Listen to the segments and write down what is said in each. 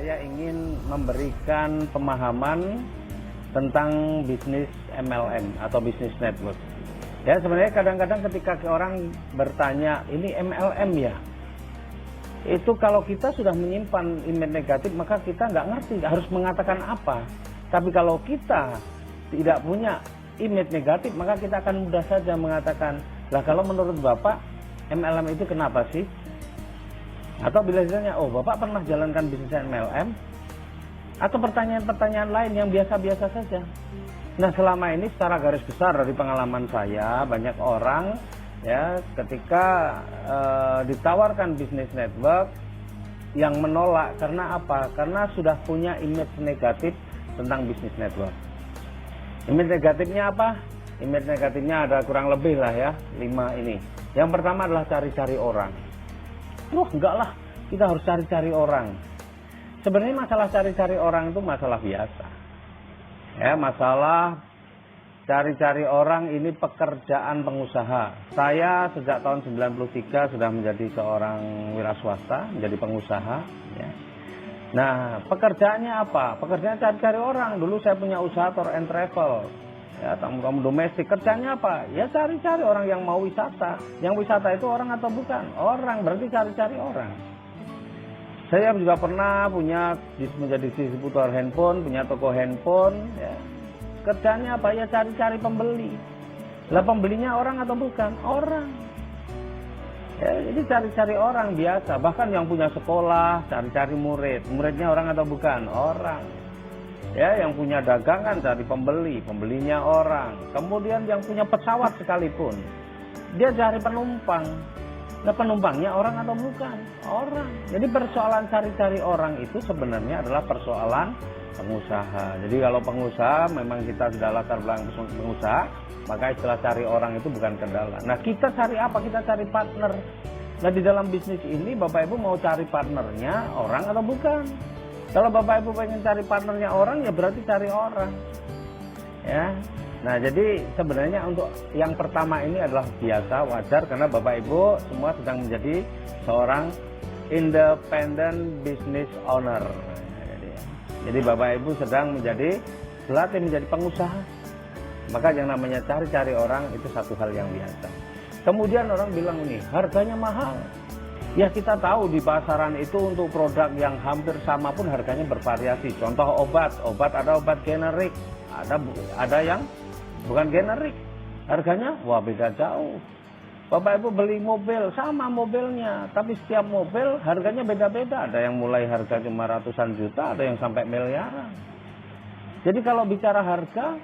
saya ingin memberikan pemahaman tentang bisnis MLM atau bisnis network. Ya, sebenarnya kadang-kadang ketika orang bertanya, ini MLM ya? Itu kalau kita sudah menyimpan image negatif, maka kita nggak ngerti harus mengatakan apa. Tapi kalau kita tidak punya image negatif, maka kita akan mudah saja mengatakan, lah kalau menurut Bapak, MLM itu kenapa sih? Atau bila ditanya, oh Bapak pernah jalankan bisnis MLM? Atau pertanyaan-pertanyaan lain yang biasa-biasa saja. Nah, selama ini secara garis besar dari pengalaman saya, banyak orang ya ketika ditawarkan bisnis network yang menolak. Karena apa? Karena sudah punya image negatif tentang bisnis network. Image negatifnya apa? Image negatifnya ada kurang lebih lah ya, 5 ini. Yang pertama adalah cari-cari orang. Wah, enggak lah, kita harus cari-cari orang. Sebenarnya masalah cari-cari orang itu masalah biasa. Ya, masalah cari-cari orang ini pekerjaan pengusaha. Saya sejak tahun 93 sudah menjadi seorang wira swasta, menjadi pengusaha. Ya. Nah, pekerjaannya apa? Pekerjaannya cari-cari orang. Dulu saya punya usaha tour and travel. Ya, tamu-tamu domestik. Kerjanya apa? Ya cari-cari orang yang mau wisata. Yang wisata itu orang atau bukan? Orang, berarti cari-cari orang. Saya juga pernah menjadi distributor handphone, punya toko handphone. Ya. Kerjanya apa? Ya cari-cari pembeli. Lah pembelinya orang atau bukan? Orang. Ya, jadi cari-cari orang biasa. Bahkan yang punya sekolah, cari-cari murid. Muridnya orang atau bukan? Orang. Ya, yang punya dagangan cari pembeli. Pembelinya orang. Kemudian yang punya pesawat sekalipun, dia cari penumpang. Nah, penumpangnya orang atau bukan? Orang. Jadi persoalan cari-cari orang itu sebenarnya adalah persoalan pengusaha. Jadi kalau pengusaha memang kita sudah latar belakang pengusaha, maka istilah cari orang itu bukan kendala. Nah, kita cari apa? Kita cari partner. Nah, di dalam bisnis ini Bapak Ibu mau cari partnernya orang atau bukan? Kalau Bapak Ibu pengen cari partnernya orang, ya berarti cari orang. Ya. Nah, jadi sebenarnya untuk yang pertama ini adalah biasa, wajar, karena Bapak Ibu semua sedang menjadi seorang independent business owner. Jadi Bapak Ibu sedang berlatih menjadi pengusaha. Maka yang namanya cari-cari orang itu satu hal yang biasa. Kemudian orang bilang ini, harganya mahal. Ya, kita tahu di pasaran itu untuk produk yang hampir sama pun harganya bervariasi. Contoh obat ada obat generik, ada yang bukan generik. Harganya wah beda jauh. Bapak Ibu beli mobil, sama mobilnya, tapi setiap mobil harganya beda-beda. Ada yang mulai harga cuma ratusan juta, ada yang sampai miliaran. Jadi kalau bicara harga,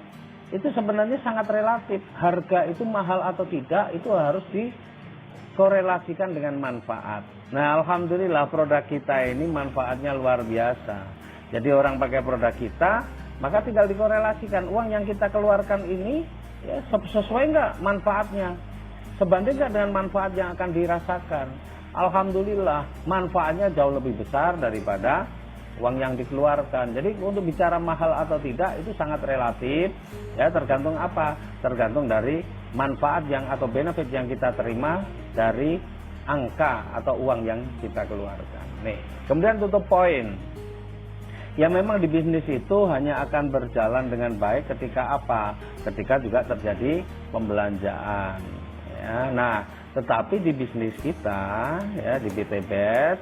itu sebenarnya sangat relatif. Harga itu mahal atau tidak, itu harus dikorelasikan dengan manfaat. Nah, alhamdulillah produk kita ini manfaatnya luar biasa. Jadi orang pakai produk kita, maka tinggal dikorelasikan. Uang yang kita keluarkan ini, ya sesuai nggak manfaatnya? Sebanding nggak dengan manfaat yang akan dirasakan? Alhamdulillah manfaatnya jauh lebih besar daripada uang yang dikeluarkan. Jadi untuk bicara mahal atau tidak itu sangat relatif, ya tergantung apa? Tergantung dari manfaat yang atau benefit yang kita terima dari angka atau uang yang kita keluarkan. Nih, kemudian tutup poin. Ya memang di bisnis itu hanya akan berjalan dengan baik ketika apa? Ketika juga terjadi pembelanjaan. Ya, nah, tetapi di bisnis kita, ya di BTBS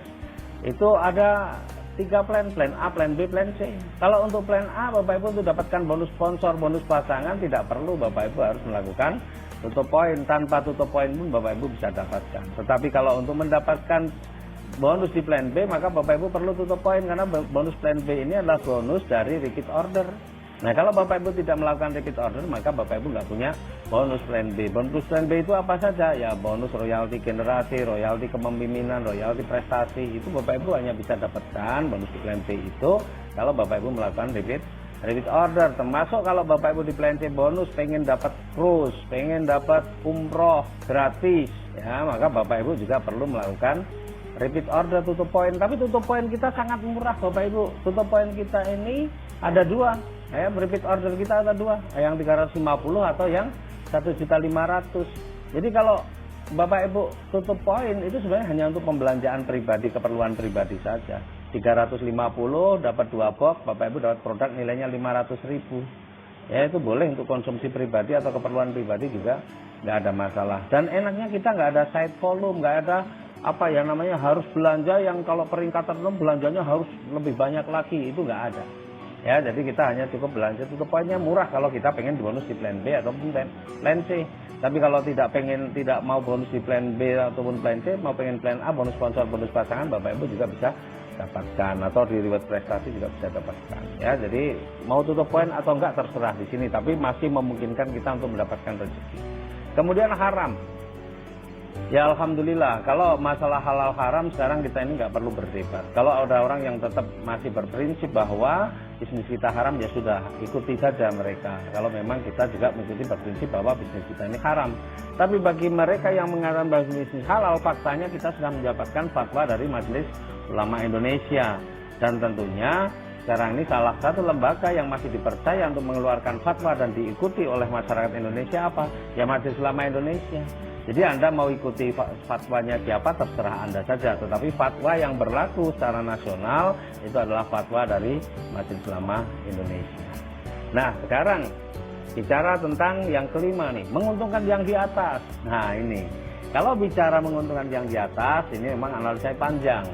itu ada 3 plan A, plan B, plan C. Kalau untuk plan A, Bapak Ibu untuk dapatkan bonus sponsor, bonus pasangan, tidak perlu Bapak Ibu harus melakukan tutup poin. Tanpa tutup poin pun Bapak Ibu bisa dapatkan. Tetapi kalau untuk mendapatkan bonus di plan B, maka Bapak Ibu perlu tutup poin, karena bonus plan B ini adalah bonus dari repeat order. Nah, kalau Bapak Ibu tidak melakukan repeat order, maka Bapak Ibu nggak punya bonus plan B. Bonus plan B itu apa saja? Ya, bonus royalti generasi, royalti kepemimpinan, royalti prestasi. Itu Bapak Ibu hanya bisa dapatkan bonus di plan B itu kalau Bapak Ibu melakukan repeat order. Termasuk kalau Bapak Ibu di plan C bonus pengen dapat cruise, pengen dapat umroh gratis, ya maka Bapak Ibu juga perlu melakukan repeat order tutup poin. Tapi tutup poin kita sangat murah Bapak Ibu. Tutup poin kita ini ada 2. Repeat order kita ada 2, yang 350 atau yang 1.500.000. Jadi kalau Bapak Ibu tutup poin itu sebenarnya hanya untuk pembelanjaan pribadi, keperluan pribadi saja. 350 dapat 2 box, Bapak Ibu dapat produk nilainya 500.000. Ya itu boleh untuk konsumsi pribadi atau keperluan pribadi juga nggak ada masalah. Dan enaknya kita nggak ada side volume, nggak ada apa yang namanya harus belanja yang kalau peringkat tertentu belanjanya harus lebih banyak lagi, itu nggak ada. Ya jadi kita hanya cukup belanja tutup poinnya murah kalau kita pengen bonus di plan B ataupun plan C. Tapi kalau tidak mau bonus di plan B ataupun plan C, mau pengen plan A, bonus sponsor, bonus pasangan, Bapak Ibu juga bisa dapatkan, atau di reward prestasi juga bisa dapatkan. Ya, jadi mau tutup poin atau enggak terserah di sini, tapi masih memungkinkan kita untuk mendapatkan rezeki. Kemudian haram. Ya alhamdulillah, kalau masalah halal haram sekarang kita ini nggak perlu berdebat. Kalau ada orang yang tetap masih berprinsip bahwa bisnis kita haram, ya sudah ikuti saja mereka. Kalau memang kita juga mengikuti berprinsip bahwa bisnis kita ini haram. Tapi bagi mereka yang mengatakan bahwa bisnis halal, faktanya kita sudah mendapatkan fatwa dari Majelis Ulama Indonesia. Dan tentunya sekarang ini salah satu lembaga yang masih dipercaya untuk mengeluarkan fatwa dan diikuti oleh masyarakat Indonesia apa? Ya Majelis Ulama Indonesia. Jadi Anda mau ikuti fatwanya siapa terserah Anda saja. Tetapi fatwa yang berlaku secara nasional itu adalah fatwa dari Majelis Ulama Indonesia. Nah sekarang bicara tentang yang kelima nih, menguntungkan yang di atas. Nah ini, kalau bicara menguntungkan yang di atas, ini memang analisanya panjang.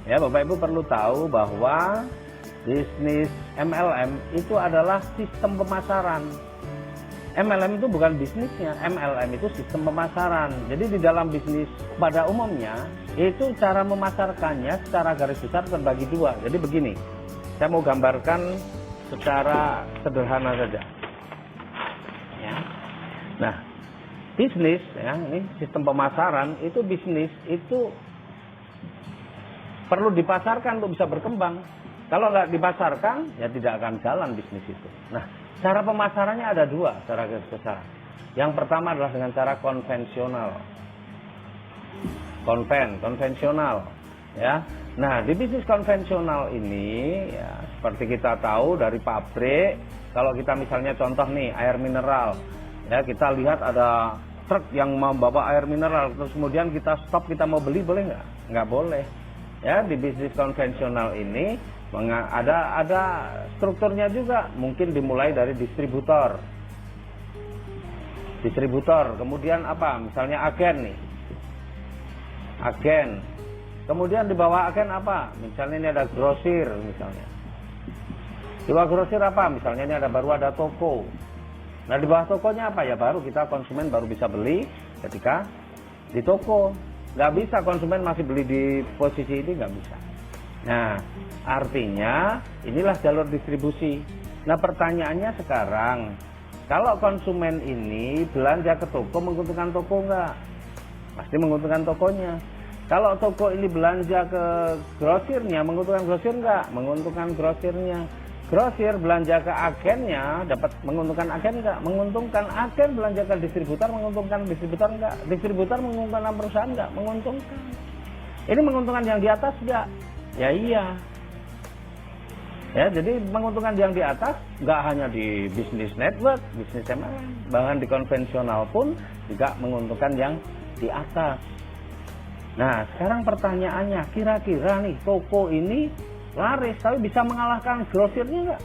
Ya Bapak Ibu perlu tahu bahwa bisnis MLM itu adalah sistem pemasaran. MLM itu bukan bisnisnya, MLM itu sistem pemasaran. Jadi di dalam bisnis pada umumnya, itu cara memasarkannya secara garis besar terbagi dua. Jadi begini, saya mau gambarkan secara sederhana saja. Ya. Nah, bisnis, ya, ini sistem pemasaran, itu bisnis itu perlu dipasarkan untuk bisa berkembang. Kalau nggak dipasarkan, ya tidak akan jalan bisnis itu. Nah, cara pemasarannya ada dua, cara garis besar. Yang pertama adalah dengan cara konvensional. Konvensional, ya. Nah, di bisnis konvensional ini, ya, seperti kita tahu dari pabrik, kalau kita misalnya contoh nih air mineral, ya kita lihat ada truk yang membawa air mineral, terus kemudian kita stop, kita mau beli, boleh nggak? Nggak boleh. Ya, di bisnis konvensional ini ada strukturnya juga, mungkin dimulai dari distributor, kemudian apa, misalnya agen nih, kemudian di bawah agen apa, misalnya ini ada grosir, misalnya di bawah grosir apa, misalnya ini baru ada toko. Nah di bawah tokonya apa, ya baru kita konsumen baru bisa beli ketika di toko. Nggak bisa konsumen masih beli di posisi ini, nggak bisa. Nah, artinya inilah jalur distribusi. Nah, pertanyaannya sekarang, kalau konsumen ini belanja ke toko, menguntungkan toko nggak? Pasti menguntungkan tokonya. Kalau toko ini belanja ke grosirnya, menguntungkan grosir nggak? Menguntungkan grosirnya. Grosir belanja ke agennya, dapat menguntungkan agen nggak? Menguntungkan. Agen belanja ke distributor, menguntungkan distributor nggak? Distributor menguntungkan perusahaan nggak? Menguntungkan. Ini menguntungkan yang di atas nggak? Ya iya. Ya, jadi menguntungkan yang di atas nggak hanya di bisnis network, bisnis MLM, bahkan di konvensional pun juga menguntungkan yang di atas. Nah, sekarang pertanyaannya, kira-kira nih toko ini laris tapi bisa mengalahkan grosirnya nggak?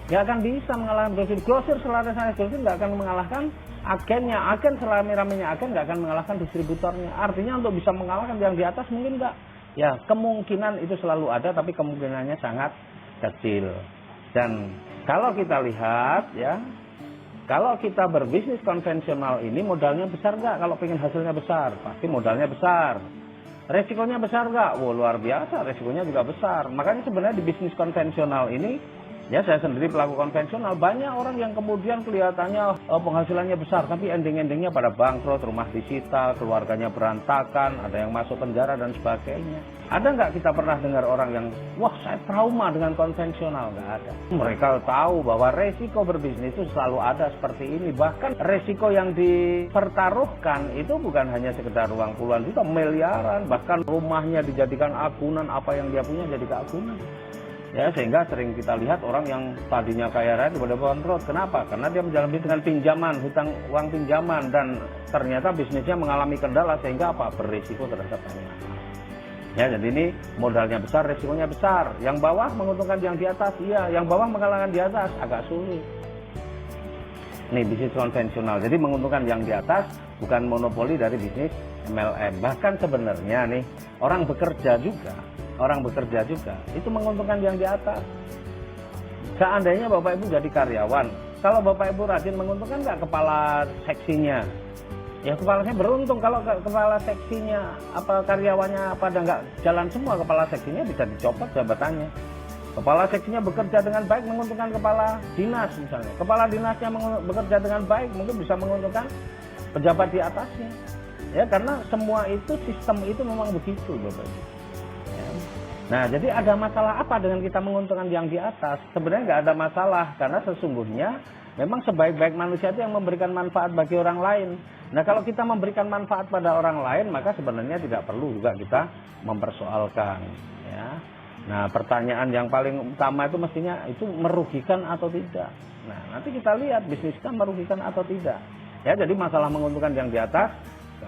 Nggak akan bisa mengalahkan grosir. Grosir selaras grosir nggak akan mengalahkan agennya. Agen selama-ramenya agen nggak akan mengalahkan distributornya. Artinya untuk bisa mengalahkan yang di atas mungkin nggak? Ya, kemungkinan itu selalu ada, tapi kemungkinannya sangat kecil. Dan kalau kita lihat, ya, kalau kita berbisnis konvensional ini modalnya besar nggak? Kalau pengen hasilnya besar, pasti modalnya besar. Resikonya besar nggak? Wah, luar biasa, resikonya juga besar. Makanya sebenarnya di bisnis konvensional ini, ya saya sendiri pelaku konvensional, banyak orang yang kemudian kelihatannya penghasilannya besar, tapi ending-endingnya pada bangkrut, rumah disita, keluarganya berantakan, ada yang masuk penjara dan sebagainya. Ada nggak kita pernah dengar orang yang, wah saya trauma dengan konvensional? Nggak ada. Mereka tahu bahwa resiko berbisnis itu selalu ada seperti ini. Bahkan resiko yang dipertaruhkan itu bukan hanya sekedar uang puluhan juta, miliaran. Bahkan rumahnya dijadikan agunan, apa yang dia punya jadi keagunan. Ya, sehingga sering kita lihat orang yang tadinya kaya raya tiba-tiba bangkrut. Kenapa? Karena dia menjalani dengan pinjaman, hutang uang pinjaman, dan ternyata bisnisnya mengalami kendala sehingga apa? Berisiko terhadap banyak. Ya, jadi ini modalnya besar, risikonya besar. Yang bawah menguntungkan yang di atas, iya. Yang bawah mengalahkan di atas, agak sulit. Nih, bisnis konvensional. Jadi menguntungkan yang di atas, bukan monopoli dari bisnis MLM. Bahkan sebenarnya nih, orang bekerja juga itu menguntungkan yang di atas. Seandainya Bapak Ibu jadi karyawan, kalau Bapak Ibu rajin, menguntungkan nggak kepala seksinya? Ya, kepala saya beruntung. Kalau kepala seksinya karyawannya pada nggak jalan semua, kepala seksinya bisa dicopot jabatannya. Kepala seksinya bekerja dengan baik, menguntungkan kepala dinas misalnya. Kepala dinasnya bekerja dengan baik, mungkin bisa menguntungkan pejabat di atasnya. Ya, karena semua itu, sistem itu memang begitu, Bapak Ibu. Nah, jadi ada masalah apa dengan kita menguntungkan yang di atas? Sebenarnya nggak ada masalah, karena sesungguhnya memang sebaik-baik manusia itu yang memberikan manfaat bagi orang lain. Nah, kalau kita memberikan manfaat pada orang lain, maka sebenarnya tidak perlu juga kita mempersoalkan. Ya. Nah, pertanyaan yang paling utama itu mestinya itu merugikan atau tidak. Nah, nanti kita lihat bisnis kita merugikan atau tidak. Ya, jadi masalah menguntungkan yang di atas,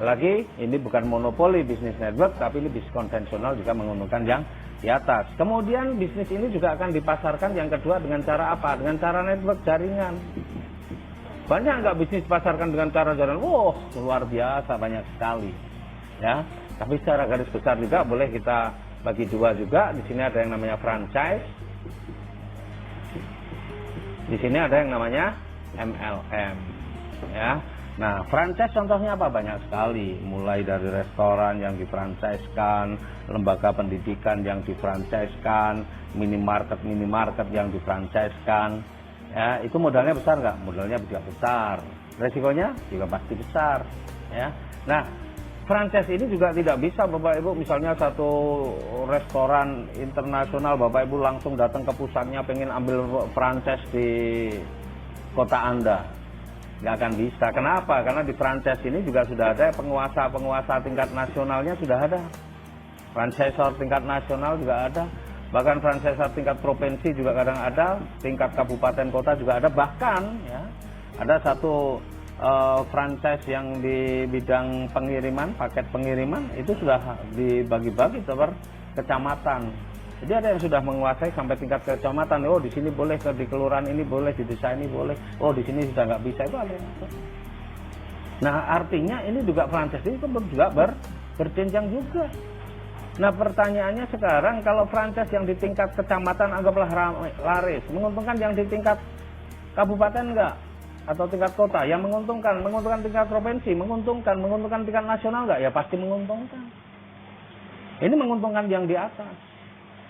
lagi ini bukan monopoli bisnis network, tapi ini bisnis konvensional juga menguntungkan yang di atas. Kemudian bisnis ini juga akan dipasarkan yang kedua dengan cara apa? Dengan cara network jaringan. Banyak nggak bisnis dipasarkan dengan cara jaringan? Wah, luar biasa, banyak sekali. Ya, tapi secara garis besar juga boleh kita bagi dua juga. Di sini ada yang namanya franchise. Di sini ada yang namanya MLM. Ya. Nah, franchise contohnya apa? Banyak sekali. Mulai dari restoran yang difranchise-kan, lembaga pendidikan yang difranchise-kan, minimarket yang difranchise-kan. Ya, itu modalnya besar nggak? Modalnya juga besar. Resikonya juga pasti besar. Ya. Nah, franchise ini juga tidak bisa Bapak Ibu, misalnya satu restoran internasional, Bapak Ibu langsung datang ke pusatnya pengen ambil franchise di kota Anda. Nggak akan bisa. Kenapa? Karena di franchise ini juga sudah ada penguasa tingkat nasionalnya, sudah ada. Franchisor tingkat nasional juga ada. Bahkan franchisor tingkat provinsi juga kadang ada. Tingkat kabupaten kota juga ada. Bahkan ya, ada satu franchise yang di bidang pengiriman, paket pengiriman, itu sudah dibagi-bagi per kecamatan. Jadi ada yang sudah menguasai sampai tingkat kecamatan. Oh, di sini boleh, di kelurahan ini boleh, di desa ini boleh. Oh, di sini sudah nggak bisa, itu ada yang ada. Nah, artinya ini juga franchise itu juga berjenjang juga. Nah, pertanyaannya sekarang, kalau franchise yang di tingkat kecamatan anggaplah laris, menguntungkan yang di tingkat kabupaten enggak? Atau tingkat kota? Yang menguntungkan tingkat provinsi, menguntungkan tingkat nasional enggak? Ya pasti menguntungkan. Ini menguntungkan yang di atas.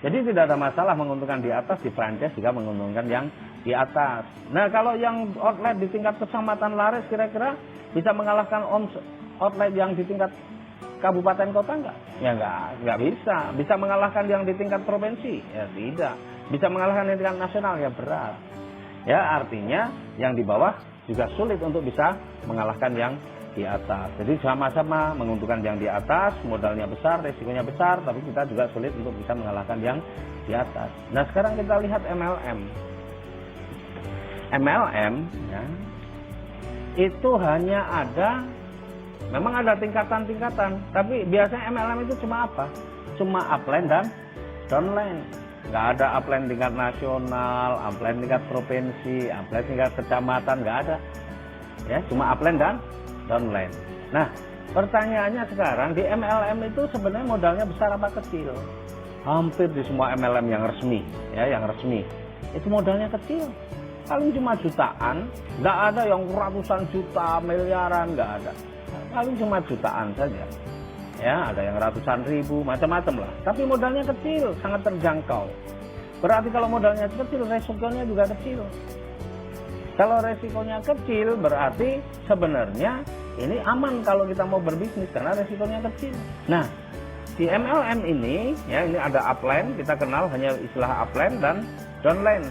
Jadi tidak ada masalah menguntungkan di atas, di franchise juga menguntungkan yang di atas. Nah, kalau yang outlet di tingkat kecamatan laris kira-kira bisa mengalahkan outlet yang di tingkat kabupaten kota enggak? Ya enggak bisa. Bisa mengalahkan yang di tingkat provinsi? Ya tidak. Bisa mengalahkan yang di tingkat nasional? Ya berat. Ya, artinya yang di bawah juga sulit untuk bisa mengalahkan yang di atas. Jadi sama-sama menguntungkan yang di atas, modalnya besar, resikonya besar, tapi kita juga sulit untuk bisa mengalahkan yang di atas. Nah, sekarang kita lihat MLM. MLM ya, itu hanya ada, memang ada tingkatan-tingkatan, tapi biasanya MLM itu cuma apa? Cuma upline dan downline. Nggak ada upline tingkat nasional, upline tingkat provinsi, upline tingkat kecamatan, nggak ada. Ya, cuma upline dan downline. Nah, pertanyaannya sekarang di MLM itu sebenarnya modalnya besar apa kecil? Hampir di semua MLM yang resmi, ya, yang resmi itu modalnya kecil, paling cuma jutaan. Nggak ada yang ratusan juta, miliaran, nggak ada. Paling cuma jutaan saja. Ya, ada yang ratusan ribu, macam-macam lah. Tapi modalnya kecil, sangat terjangkau. Berarti kalau modalnya kecil, resikonya juga kecil. Kalau resikonya kecil, berarti sebenarnya ini aman kalau kita mau berbisnis karena resikonya kecil. Nah, di MLM ini, ya, ini ada upline, kita kenal hanya istilah upline dan downline.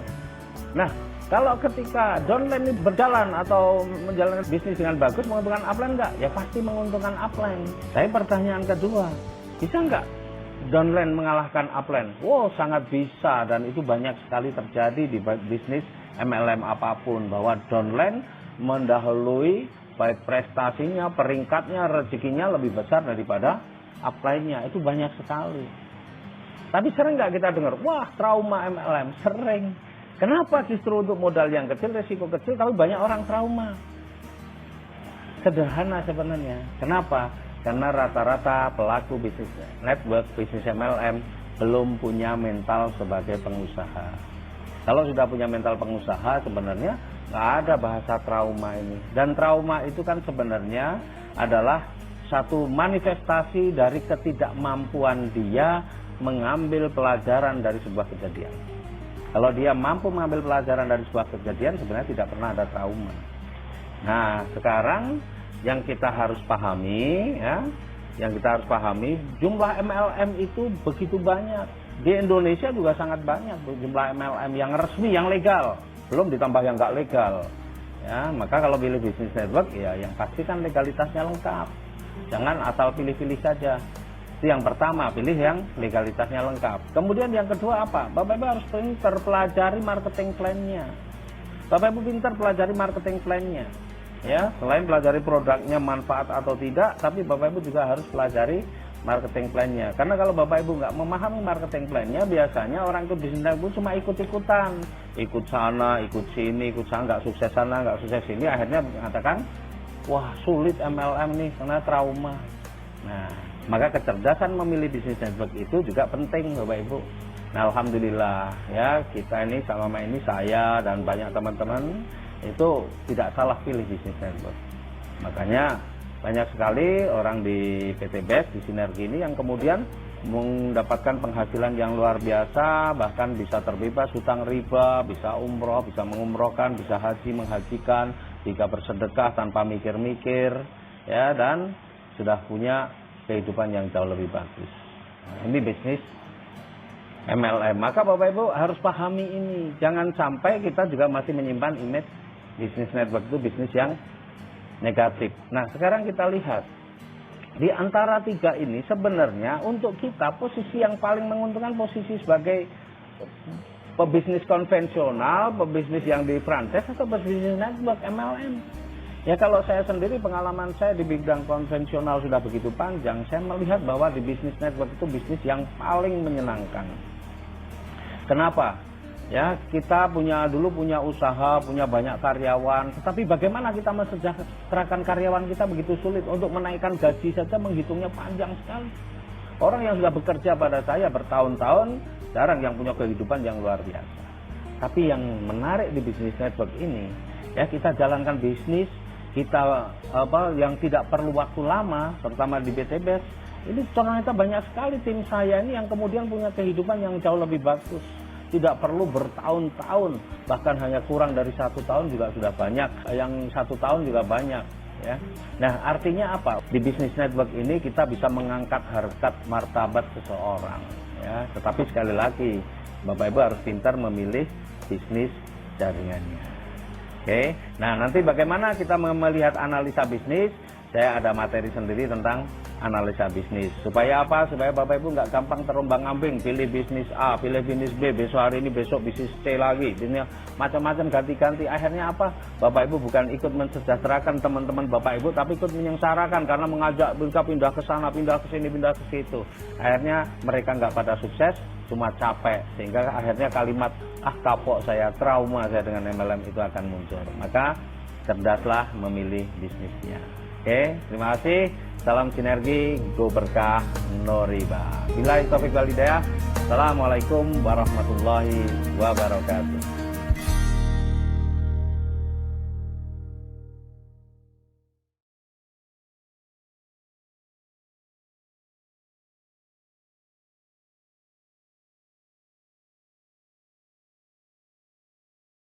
Nah, kalau ketika downline ini berjalan atau menjalankan bisnis dengan bagus, menguntungkan upline enggak? Ya pasti menguntungkan upline. Tapi pertanyaan kedua, bisa enggak downline mengalahkan upline? Wow, sangat bisa, dan itu banyak sekali terjadi di bisnis MLM apapun, bahwa downline mendahului baik prestasinya, peringkatnya, rezekinya lebih besar daripada upline-nya. Itu banyak sekali. Tapi sering nggak kita dengar, wah trauma MLM? Sering. Kenapa justru untuk modal yang kecil, resiko kecil, tapi banyak orang trauma? Sederhana sebenarnya. Kenapa? Karena rata-rata pelaku bisnis network, bisnis MLM belum punya mental sebagai pengusaha. Kalau sudah punya mental pengusaha, sebenarnya nggak ada bahasa trauma ini. Dan trauma itu kan sebenarnya adalah satu manifestasi dari ketidakmampuan dia mengambil pelajaran dari sebuah kejadian. Kalau dia mampu mengambil pelajaran dari sebuah kejadian, sebenarnya tidak pernah ada trauma. Nah, sekarang yang kita harus pahami, ya, jumlah MLM itu begitu banyak. Di Indonesia juga sangat banyak jumlah MLM yang resmi, yang legal, belum ditambah yang nggak legal. Ya, maka kalau pilih bisnis network, ya yang pasti kan legalitasnya lengkap. Jangan asal pilih-pilih saja. Itu yang pertama, pilih yang legalitasnya lengkap. Kemudian yang kedua apa? Bapak Ibu harus pintar pelajari marketing plan-nya. Bapak Ibu pintar pelajari marketing plan-nya. Ya, selain pelajari produknya manfaat atau tidak, tapi Bapak Ibu juga harus pelajari marketing plan-nya. Karena kalau Bapak Ibu nggak memahami marketing plan-nya, biasanya orang itu bisnis network cuma ikut-ikutan, ikut sana, ikut sini, ikut sana, nggak sukses sana, nggak sukses sini, akhirnya mengatakan, wah sulit MLM nih karena trauma. Nah, maka kecerdasan memilih bisnis network itu juga penting Bapak Ibu. Nah, alhamdulillah ya, kita ini selama ini, saya dan banyak teman-teman itu tidak salah pilih bisnis network. Makanya banyak sekali orang di PT BEST, di Sinergi ini yang kemudian mendapatkan penghasilan yang luar biasa, bahkan bisa terbebas hutang riba, bisa umroh, bisa mengumrohkan, bisa haji, menghajikan, jika bersedekah tanpa mikir-mikir, ya, dan sudah punya kehidupan yang jauh lebih bagus. Nah, ini bisnis MLM. Maka Bapak Ibu harus pahami ini. Jangan sampai kita juga masih menyimpan image bisnis network itu bisnis yang negatif. Nah, sekarang kita lihat di antara tiga ini sebenarnya untuk kita posisi yang paling menguntungkan posisi sebagai pebisnis konvensional, pebisnis yang di franchise, atau pebisnis network MLM. Ya, kalau saya sendiri, pengalaman saya di bidang konvensional sudah begitu panjang, saya melihat bahwa di bisnis network itu bisnis yang paling menyenangkan. Kenapa? Ya, kita dulu punya usaha, punya banyak karyawan, tetapi bagaimana kita mensejahterakan karyawan kita begitu sulit. Untuk menaikkan gaji saja menghitungnya panjang sekali. Orang yang sudah bekerja pada saya bertahun-tahun, jarang yang punya kehidupan yang luar biasa. Tapi yang menarik di bisnis network ini, ya, kita jalankan bisnis kita yang tidak perlu waktu lama, terutama di PT BEST. Ini ternyata banyak sekali tim saya ini yang kemudian punya kehidupan yang jauh lebih bagus. Tidak perlu bertahun-tahun, bahkan hanya kurang dari 1 tahun juga sudah banyak, yang 1 tahun juga banyak, ya. Nah, artinya apa? Di bisnis network ini kita bisa mengangkat harkat martabat seseorang, ya. Tetapi sekali lagi, Bapak Ibu harus pintar memilih bisnis jaringannya. Oke. Nah, nanti bagaimana kita melihat analisa bisnis? Saya ada materi sendiri tentang analisa bisnis. Supaya apa? Supaya Bapak Ibu nggak gampang terombang-ambing, pilih bisnis A, pilih bisnis B, besok hari ini, besok bisnis C lagi. Ini macam-macam ganti-ganti. Akhirnya apa? Bapak Ibu bukan ikut mensejahterakan teman-teman Bapak Ibu, tapi ikut menyengsarakan karena mengajak mereka pindah ke sana, pindah ke sini, pindah ke situ. Akhirnya mereka nggak pada sukses, cuma capek. Sehingga akhirnya kalimat, kapok saya, trauma saya dengan MLM itu akan muncul. Maka cerdaslah memilih bisnisnya. Oke, terima kasih. Salam sinergi, go berkah, no riba. Billahi taufiq wal hidayah. Assalamualaikum warahmatullahi wabarakatuh.